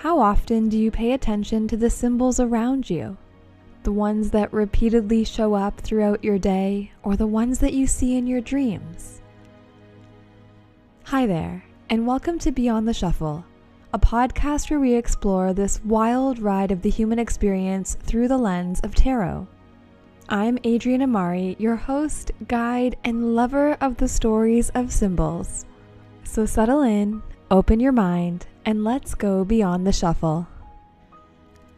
How often do you pay attention to the symbols around you? The ones that repeatedly show up throughout your day, or the ones that you see in your dreams? Hi there, and welcome to Beyond the Shuffle, a podcast where we explore this wild ride of the human experience through the lens of tarot. I'm Adrienne Amari, your host, guide, and lover of the stories of symbols. So settle in, open your mind, and let's go beyond the shuffle.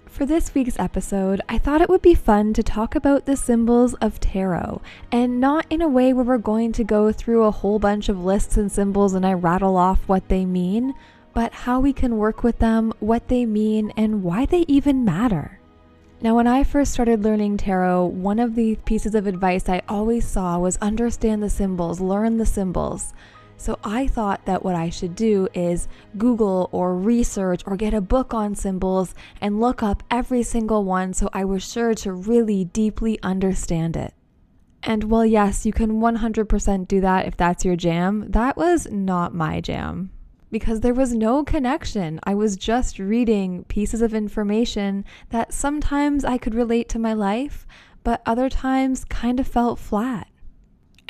For this week's episode, I thought it would be fun to talk about the symbols of tarot, and not in a way where we're going to go through a whole bunch of lists and symbols and I rattle off what they mean, but how we can work with them, what they mean, and why they even matter. Now, when I first started learning tarot, one of the pieces of advice I always saw was understand the symbols, learn the symbols. So I thought that what I should do is Google or research or get a book on symbols and look up every single one so I was sure to really deeply understand it. And while yes, you can 100% do that if that's your jam, that was not my jam. Because there was no connection. I was just reading pieces of information that sometimes I could relate to my life, but other times kind of felt flat.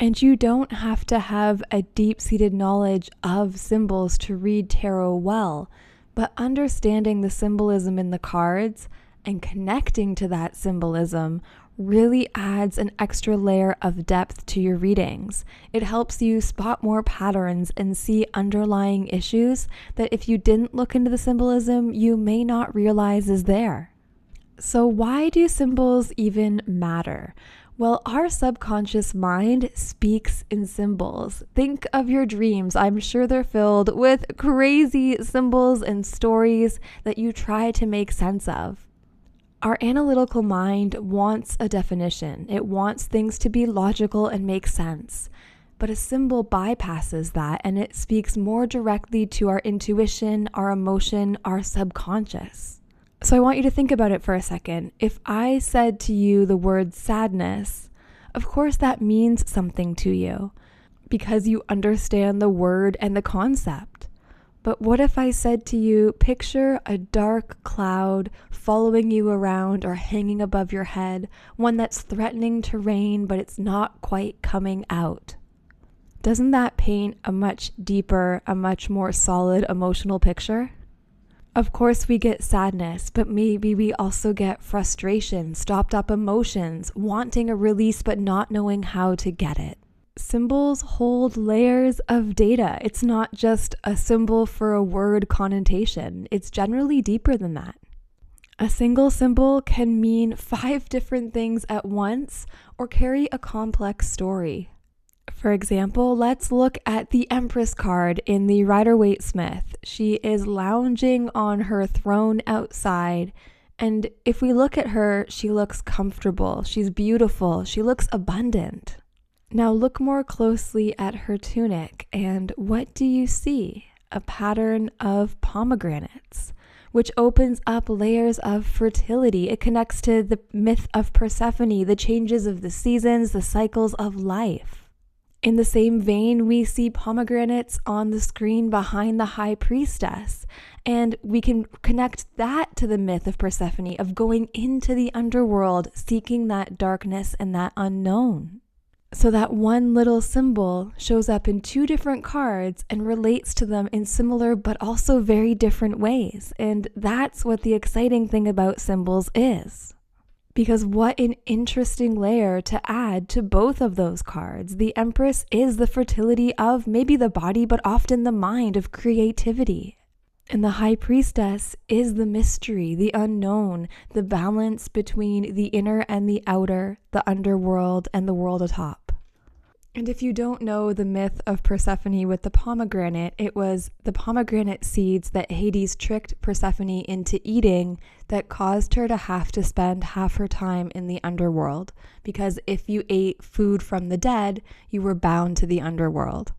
And you don't have to have a deep-seated knowledge of symbols to read tarot well, but understanding the symbolism in the cards and connecting to that symbolism really adds an extra layer of depth to your readings. It helps you spot more patterns and see underlying issues that if you didn't look into the symbolism, you may not realize is there. So why do symbols even matter? Well, our subconscious mind speaks in symbols. Think of your dreams. I'm sure they're filled with crazy symbols and stories that you try to make sense of. Our analytical mind wants a definition. It wants things to be logical and make sense. But a symbol bypasses that, and it speaks more directly to our intuition, our emotion, our subconscious. So I want you to think about it for a second. If I said to you the word sadness, of course that means something to you because you understand the word and the concept. But what if I said to you, picture a dark cloud following you around or hanging above your head, one that's threatening to rain, but it's not quite coming out? Doesn't that paint a much deeper, a much more solid emotional picture? Of course we get sadness, but maybe we also get frustration, stopped up emotions, wanting a release but not knowing how to get it. Symbols hold layers of data. It's not just a symbol for a word connotation. It's generally deeper than that. A single symbol can mean 5 different things at once or carry a complex story. For example, let's look at the Empress card in the Rider-Waite-Smith. She is lounging on her throne outside, and if we look at her, she looks comfortable, she's beautiful, she looks abundant. Now look more closely at her tunic, and what do you see? A pattern of pomegranates, which opens up layers of fertility. It connects to the myth of Persephone, the changes of the seasons, the cycles of life. In the same vein, we see pomegranates on the screen behind the high priestess, and we can connect that to the myth of Persephone, of going into the underworld, seeking that darkness and that unknown. So that one little symbol shows up in 2 different cards and relates to them in similar but also very different ways, and that's what the exciting thing about symbols is. Because what an interesting layer to add to both of those cards. The Empress is the fertility of maybe the body, but often the mind, of creativity. And the High Priestess is the mystery, the unknown, the balance between the inner and the outer, the underworld and the world atop. And if you don't know the myth of Persephone with the pomegranate, it was the pomegranate seeds that Hades tricked Persephone into eating that caused her to have to spend half her time in the underworld. Because if you ate food from the dead, you were bound to the underworld.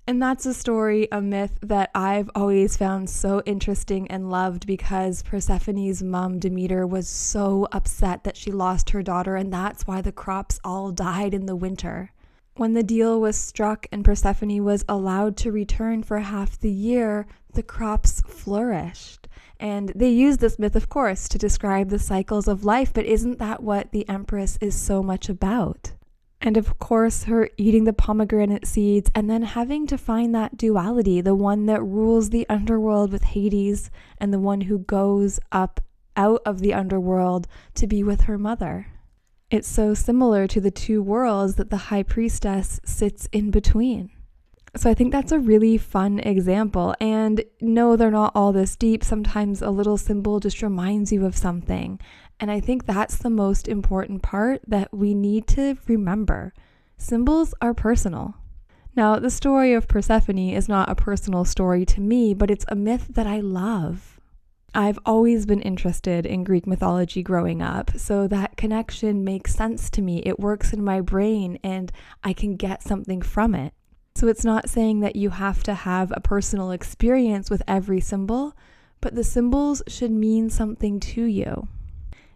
And that's a story, a myth that I've always found so interesting and loved because Persephone's mom, Demeter, was so upset that she lost her daughter, and that's why the crops all died in the winter. When the deal was struck and Persephone was allowed to return for half the year, the crops flourished. And they use this myth, of course, to describe the cycles of life, but isn't that what the Empress is so much about? And of course, her eating the pomegranate seeds and then having to find that duality, the one that rules the underworld with Hades and the one who goes up out of the underworld to be with her mother. It's so similar to the two worlds that the high priestess sits in between. So I think that's a really fun example. And no, they're not all this deep. Sometimes a little symbol just reminds you of something. And I think that's the most important part that we need to remember. Symbols are personal. Now, the story of Persephone is not a personal story to me, but it's a myth that I love. I've always been interested in Greek mythology growing up, so that connection makes sense to me. It works in my brain and I can get something from it. So it's not saying that you have to have a personal experience with every symbol, but the symbols should mean something to you.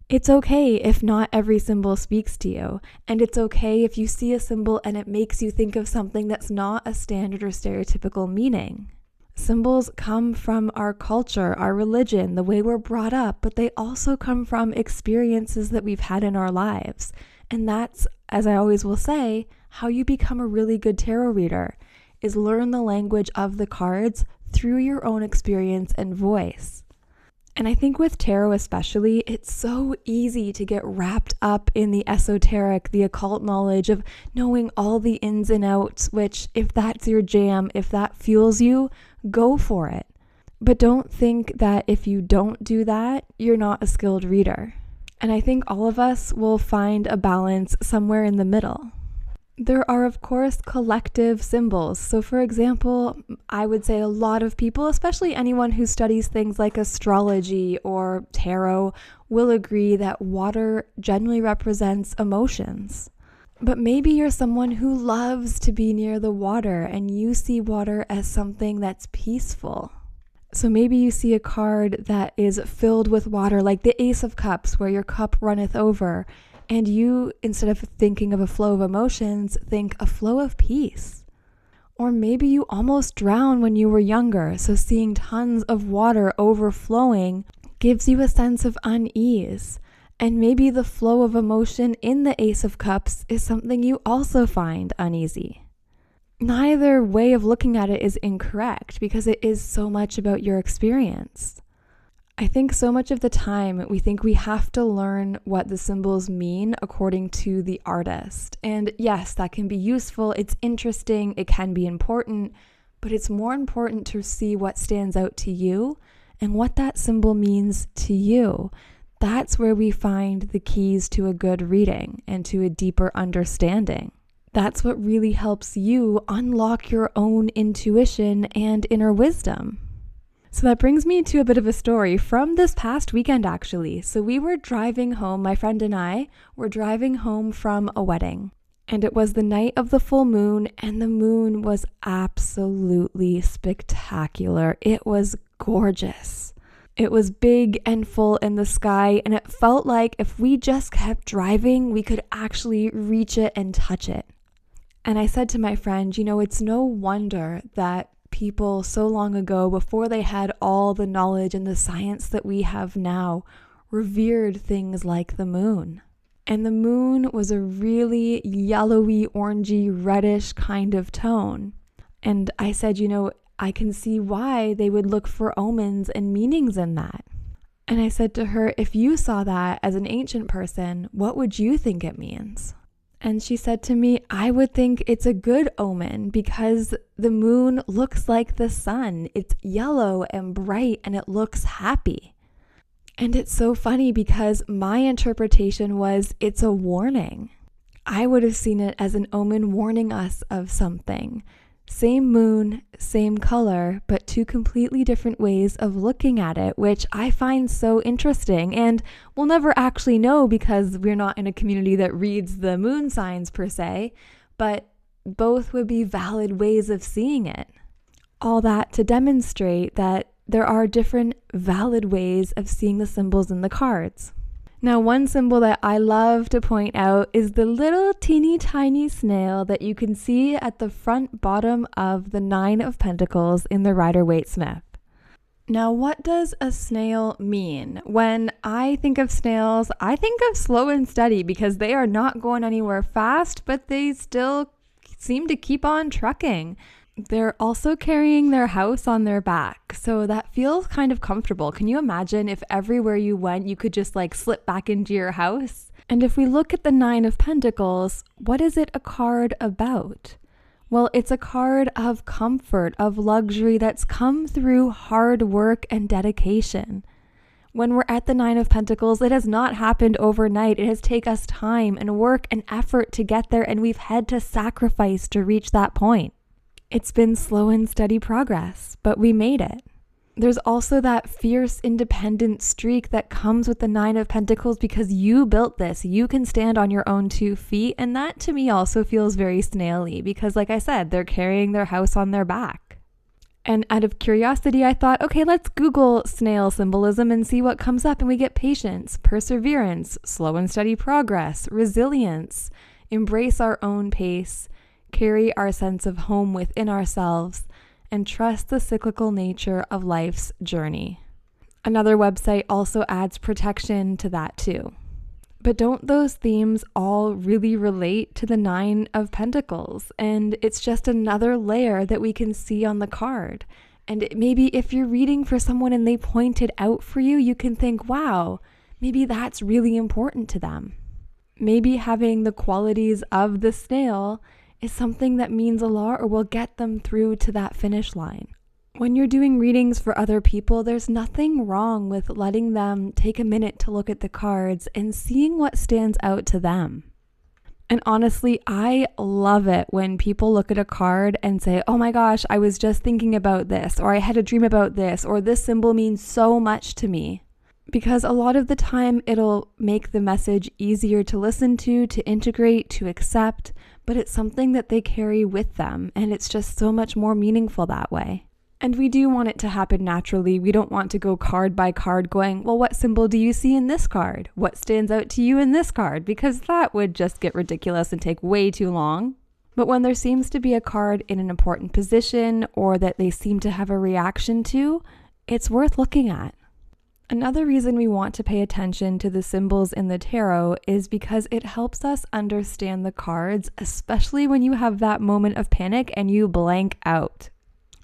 It's okay if not every symbol speaks to you, and it's okay if you see a symbol and it makes you think of something that's not a standard or stereotypical meaning. Symbols come from our culture, our religion, the way we're brought up, but they also come from experiences that we've had in our lives. And that's, as I always will say, how you become a really good tarot reader, is learn the language of the cards through your own experience and voice. And I think with tarot especially, it's so easy to get wrapped up in the esoteric, the occult knowledge of knowing all the ins and outs, which if that's your jam, if that fuels you, go for it. But don't think that if you don't do that, you're not a skilled reader. And I think all of us will find a balance somewhere in the middle. There are, of course, collective symbols. So, for example, I would say a lot of people, especially anyone who studies things like astrology or tarot, will agree that water generally represents emotions. But maybe you're someone who loves to be near the water and you see water as something that's peaceful. So maybe you see a card that is filled with water, like the Ace of Cups, where your cup runneth over. And you, instead of thinking of a flow of emotions, think a flow of peace. Or maybe you almost drowned when you were younger, so seeing tons of water overflowing gives you a sense of unease. And maybe the flow of emotion in the Ace of Cups is something you also find uneasy. Neither way of looking at it is incorrect because it is so much about your experience. I think so much of the time we think we have to learn what the symbols mean according to the artist. And yes, that can be useful, it's interesting, it can be important, but it's more important to see what stands out to you and what that symbol means to you. That's where we find the keys to a good reading and to a deeper understanding. That's what really helps you unlock your own intuition and inner wisdom. So that brings me to a bit of a story from this past weekend, actually. So we were driving home, my friend and I were driving home from a wedding. And it was the night of the full moon, and the moon was absolutely spectacular. It was gorgeous. It was big and full in the sky, and it felt like if we just kept driving, we could actually reach it and touch it. And I said to my friend, it's no wonder that people so long ago, before they had all the knowledge and the science that we have now, revered things like the moon. And the moon was a really yellowy, orangey, reddish kind of tone. And I said, I can see why they would look for omens and meanings in that. And I said to her, if you saw that as an ancient person, what would you think it means? And she said to me, I would think it's a good omen because the moon looks like the sun. It's yellow and bright and it looks happy. And it's so funny because my interpretation was it's a warning. I would have seen it as an omen warning us of something. Same moon, same color, but two completely different ways of looking at it, which I find so interesting. And we'll never actually know because we're not in a community that reads the moon signs per se, but both would be valid ways of seeing it. All that to demonstrate that there are different valid ways of seeing the symbols in the cards. Now, one symbol that I love to point out is the little teeny tiny snail that you can see at the front bottom of the Nine of Pentacles in the Rider-Waite-Smith. Now, what does a snail mean? When I think of snails, I think of slow and steady because they are not going anywhere fast, but they still seem to keep on trucking. They're also carrying their house on their back, so that feels kind of comfortable. Can you imagine if everywhere you went, you could just like slip back into your house? And if we look at the Nine of Pentacles, what is it a card about? Well, it's a card of comfort, of luxury that's come through hard work and dedication. When we're at the Nine of Pentacles, it has not happened overnight. It has taken us time and work and effort to get there, and we've had to sacrifice to reach that point. It's been slow and steady progress, but we made it. There's also that fierce independent streak that comes with the Nine of Pentacles because you built this. You can stand on your own 2 feet, and that to me also feels very snaily because, like I said, they're carrying their house on their back. And out of curiosity, I thought, okay, let's Google snail symbolism and see what comes up, and we get patience, perseverance, slow and steady progress, resilience, embrace our own pace, carry our sense of home within ourselves, and trust the cyclical nature of life's journey. Another website also adds protection to that too. But don't those themes all really relate to the Nine of Pentacles? And it's just another layer that we can see on the card. And maybe if you're reading for someone and they point it out for you, you can think, wow, maybe that's really important to them. Maybe having the qualities of the snail is something that means a lot or will get them through to that finish line. When you're doing readings for other people, there's nothing wrong with letting them take a minute to look at the cards and seeing what stands out to them. And honestly, I love it when people look at a card and say, oh my gosh, I was just thinking about this, or I had a dream about this, or this symbol means so much to me. Because a lot of the time it'll make the message easier to listen to integrate, to accept, but it's something that they carry with them, and it's just so much more meaningful that way. And we do want it to happen naturally. We don't want to go card by card going, well, what symbol do you see in this card? What stands out to you in this card? Because that would just get ridiculous and take way too long. But when there seems to be a card in an important position or that they seem to have a reaction to, it's worth looking at. Another reason we want to pay attention to the symbols in the tarot is because it helps us understand the cards, especially when you have that moment of panic and you blank out.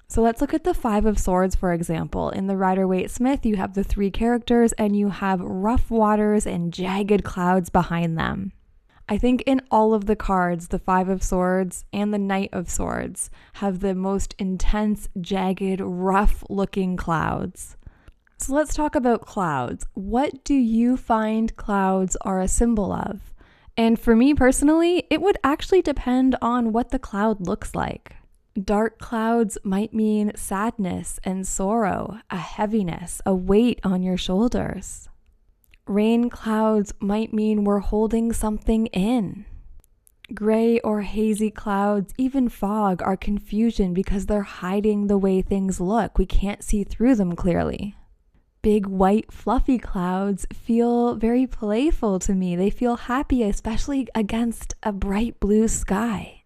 So let's look at the Five of Swords, for example. In the Rider-Waite-Smith, you have the 3 characters and you have rough waters and jagged clouds behind them. I think in all of the cards, the Five of Swords and the Knight of Swords have the most intense, jagged, rough-looking clouds. So let's talk about clouds. What do you find clouds are a symbol of? And for me personally, it would actually depend on what the cloud looks like. Dark clouds might mean sadness and sorrow, a heaviness, a weight on your shoulders. Rain clouds might mean we're holding something in. Gray or hazy clouds, even fog, are confusion because they're hiding the way things look. We can't see through them clearly. Big white fluffy clouds feel very playful to me. They feel happy, especially against a bright blue sky.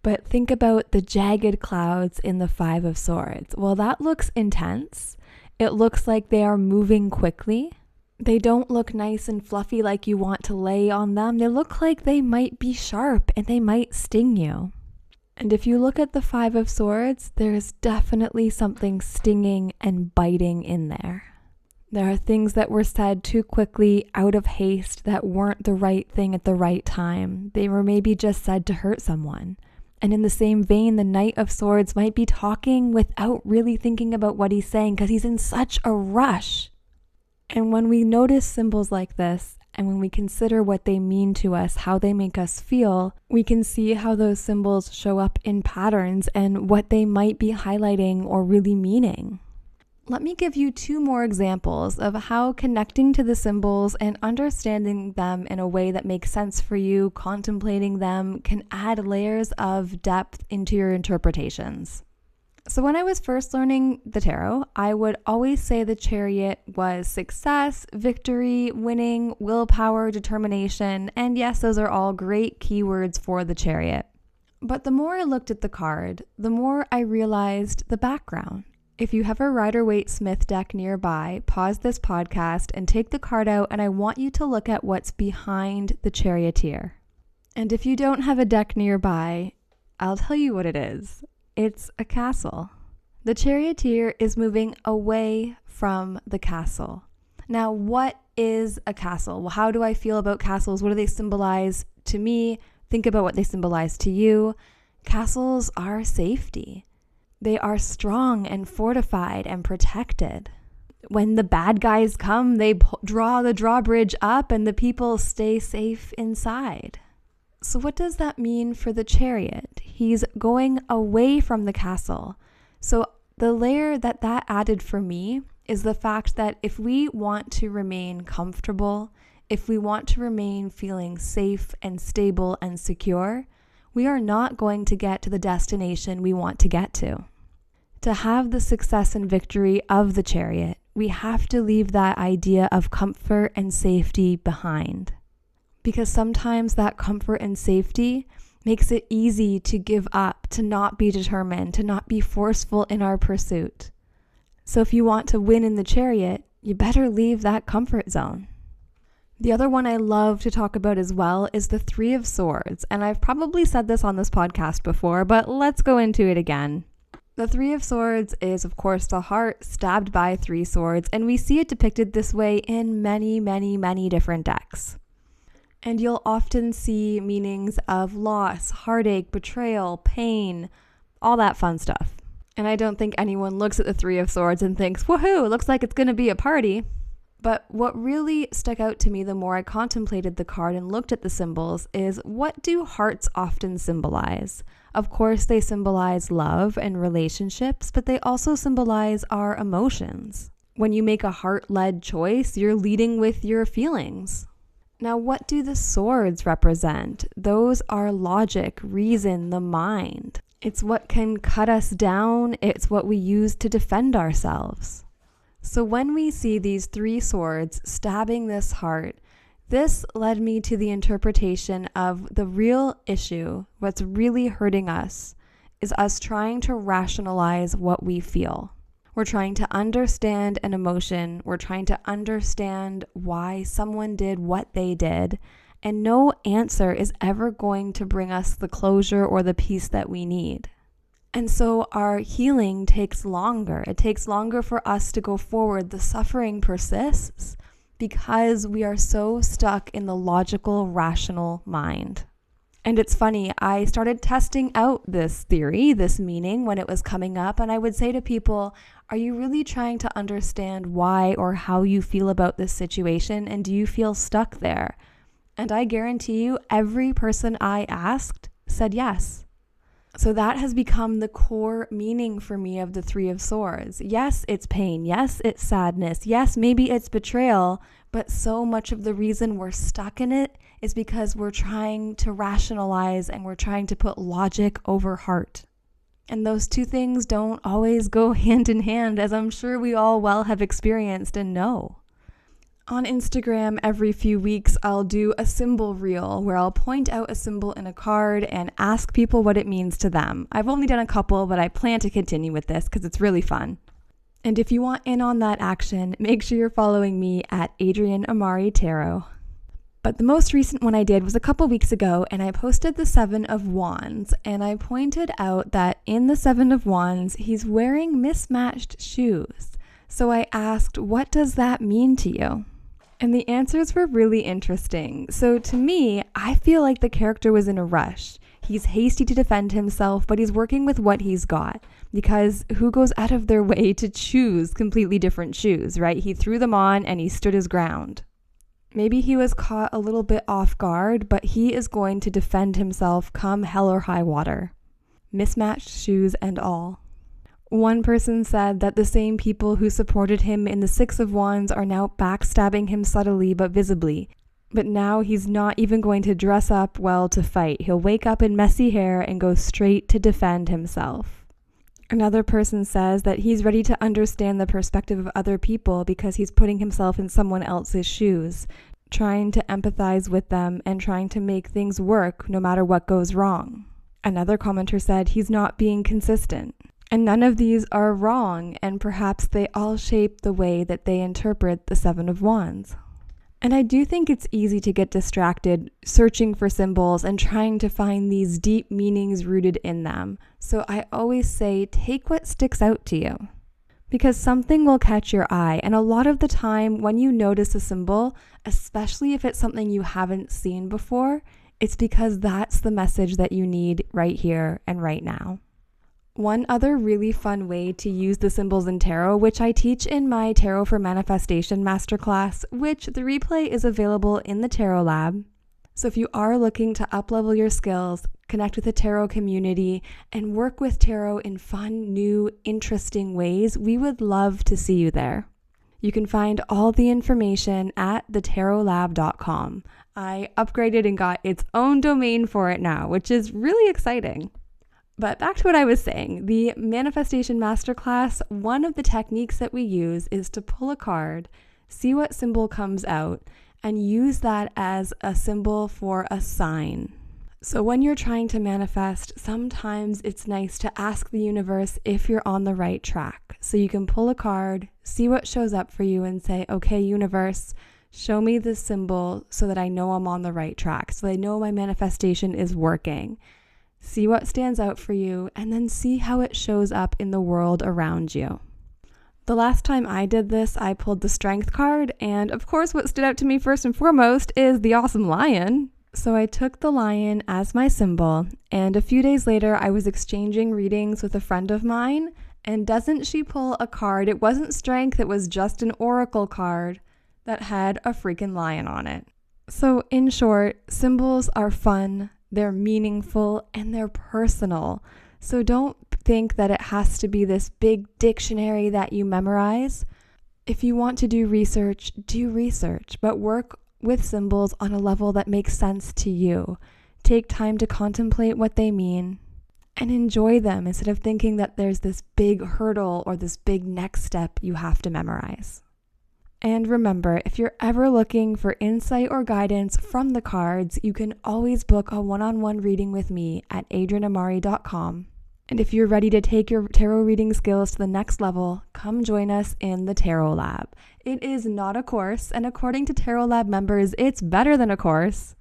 But think about the jagged clouds in the Five of Swords. Well, that looks intense. It looks like they are moving quickly. They don't look nice and fluffy like you want to lay on them. They look like they might be sharp and they might sting you. And if you look at the Five of Swords, there is definitely something stinging and biting in there. There are things that were said too quickly, out of haste, that weren't the right thing at the right time. They were maybe just said to hurt someone. And in the same vein, the Knight of Swords might be talking without really thinking about what he's saying because he's in such a rush. And when we notice symbols like this, and when we consider what they mean to us, how they make us feel, we can see how those symbols show up in patterns and what they might be highlighting or really meaning. Let me give you 2 more examples of how connecting to the symbols and understanding them in a way that makes sense for you, contemplating them, can add layers of depth into your interpretations. So when I was first learning the tarot, I would always say the Chariot was success, victory, winning, willpower, determination, and yes, those are all great keywords for the Chariot. But the more I looked at the card, the more I realized the background. If you have a Rider-Waite-Smith deck nearby, pause this podcast and take the card out, and I want you to look at what's behind the charioteer. And if you don't have a deck nearby, I'll tell you what it is. It's a castle. The charioteer is moving away from the castle. Now, what is a castle? Well, how do I feel about castles? What do they symbolize to me? Think about what they symbolize to you. Castles are safety. They are strong and fortified and protected. When the bad guys come, they draw the drawbridge up and the people stay safe inside. So what does that mean for the chariot? He's going away from the castle. So the layer that added for me is the fact that if we want to remain comfortable, if we want to remain feeling safe and stable and secure, we are not going to get to the destination we want to get to. To have the success and victory of the chariot, we have to leave that idea of comfort and safety behind. Because sometimes that comfort and safety makes it easy to give up, to not be determined, to not be forceful in our pursuit. So if you want to win in the chariot, you better leave that comfort zone. The other one I love to talk about as well is the Three of Swords. And I've probably said this on this podcast before, but let's go into it again. The Three of Swords is, of course, the heart stabbed by three swords, and we see it depicted this way in many, many, many different decks. And you'll often see meanings of loss, heartache, betrayal, pain, all that fun stuff. And I don't think anyone looks at the Three of Swords and thinks, woohoo, it looks like it's going to be a party. But what really stuck out to me the more I contemplated the card and looked at the symbols is, what do hearts often symbolize? Of course, they symbolize love and relationships, but they also symbolize our emotions. When you make a heart-led choice, you're leading with your feelings. Now, what do the swords represent? Those are logic, reason, the mind. It's what can cut us down. It's what we use to defend ourselves. So when we see these three swords stabbing this heart, this led me to the interpretation of the real issue. What's really hurting us is us trying to rationalize what we feel. We're trying to understand an emotion. We're trying to understand why someone did what they did. And no answer is ever going to bring us the closure or the peace that we need. And so our healing takes longer. It takes longer for us to go forward. The suffering persists because we are so stuck in the logical, rational mind. And it's funny, I started testing out this theory, this meaning, when it was coming up, and I would say to people, are you really trying to understand why or how you feel about this situation, and do you feel stuck there? And I guarantee you, every person I asked said yes. So that has become the core meaning for me of the Three of Swords. Yes, it's pain. Yes, it's sadness. Yes, maybe it's betrayal. But so much of the reason we're stuck in it is because we're trying to rationalize and we're trying to put logic over heart. And those two things don't always go hand in hand, as I'm sure we all well have experienced and know. On Instagram, every few weeks, I'll do a symbol reel where I'll point out a symbol in a card and ask people what it means to them. I've only done a couple, but I plan to continue with this because it's really fun. And if you want in on that action, make sure you're following me at Adrienne Amari Tarot. But the most recent one I did was a couple weeks ago, and I posted the Seven of Wands, and I pointed out that in the Seven of Wands, he's wearing mismatched shoes. So I asked, what does that mean to you? And the answers were really interesting. So to me, I feel like the character was in a rush. He's hasty to defend himself, but he's working with what he's got. Because who goes out of their way to choose completely different shoes, right? He threw them on and he stood his ground. Maybe he was caught a little bit off guard, but he is going to defend himself come hell or high water. Mismatched shoes and all. One person said that the same people who supported him in the Six of Wands are now backstabbing him subtly but visibly. But now he's not even going to dress up well to fight. He'll wake up in messy hair and go straight to defend himself. Another person says that he's ready to understand the perspective of other people because he's putting himself in someone else's shoes, trying to empathize with them and trying to make things work no matter what goes wrong. Another commenter said he's not being consistent. And none of these are wrong, and perhaps they all shape the way that they interpret the Seven of Wands. And I do think it's easy to get distracted searching for symbols and trying to find these deep meanings rooted in them. So I always say, take what sticks out to you, because something will catch your eye. And a lot of the time when you notice a symbol, especially if it's something you haven't seen before, it's because that's the message that you need right here and right now. One other really fun way to use the symbols in tarot, which I teach in my Tarot for Manifestation masterclass, which the replay is available in the Tarot Lab. So if you are looking to uplevel your skills, connect with the tarot community, and work with tarot in fun, new, interesting ways, we would love to see you there. You can find all the information at thetarotlab.com. I upgraded and got its own domain for it now, which is really exciting. But back to what I was saying, the Manifestation Masterclass, one of the techniques that we use is to pull a card, see what symbol comes out, and use that as a symbol for a sign. So when you're trying to manifest, sometimes it's nice to ask the universe if you're on the right track. So you can pull a card, see what shows up for you, and say, okay, universe, show me this symbol so that I know I'm on the right track, so I know my manifestation is working. See what stands out for you, and then see how it shows up in the world around you. The last time I did this, I pulled the Strength card, and of course what stood out to me first and foremost is the awesome lion. So I took the lion as my symbol, and a few days later I was exchanging readings with a friend of mine, and doesn't she pull a card? It wasn't Strength, it was just an oracle card that had a freaking lion on it. So in short, symbols are fun, they're meaningful, and they're personal. So don't think that it has to be this big dictionary that you memorize. If you want to do research, but work with symbols on a level that makes sense to you. Take time to contemplate what they mean and enjoy them instead of thinking that there's this big hurdle or this big next step you have to memorize. And remember, if you're ever looking for insight or guidance from the cards, you can always book a one-on-one reading with me at adrianamari.com. And if you're ready to take your tarot reading skills to the next level, come join us in the Tarot Lab. It is not a course, and according to Tarot Lab members, it's better than a course.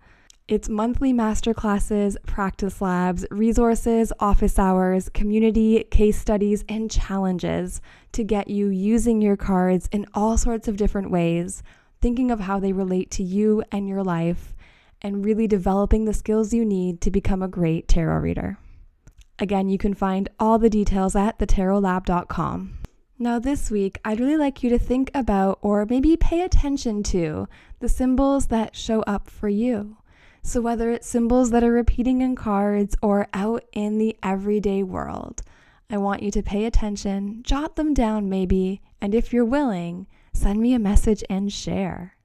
It's monthly masterclasses, practice labs, resources, office hours, community, case studies, and challenges to get you using your cards in all sorts of different ways, thinking of how they relate to you and your life, and really developing the skills you need to become a great tarot reader. Again, you can find all the details at thetarotlab.com. Now this week, I'd really like you to think about, or maybe pay attention to, the symbols that show up for you. So whether it's symbols that are repeating in cards or out in the everyday world, I want you to pay attention, jot them down maybe, and if you're willing, send me a message and share.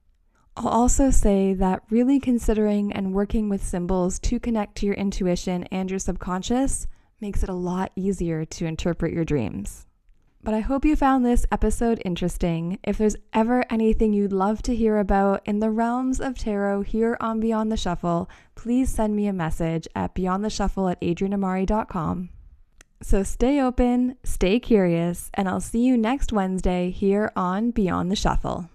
I'll also say that really considering and working with symbols to connect to your intuition and your subconscious makes it a lot easier to interpret your dreams. But I hope you found this episode interesting. If there's ever anything you'd love to hear about in the realms of tarot here on Beyond the Shuffle, please send me a message at beyondtheshuffle@adrianamari.com. So stay open, stay curious, and I'll see you next Wednesday here on Beyond the Shuffle.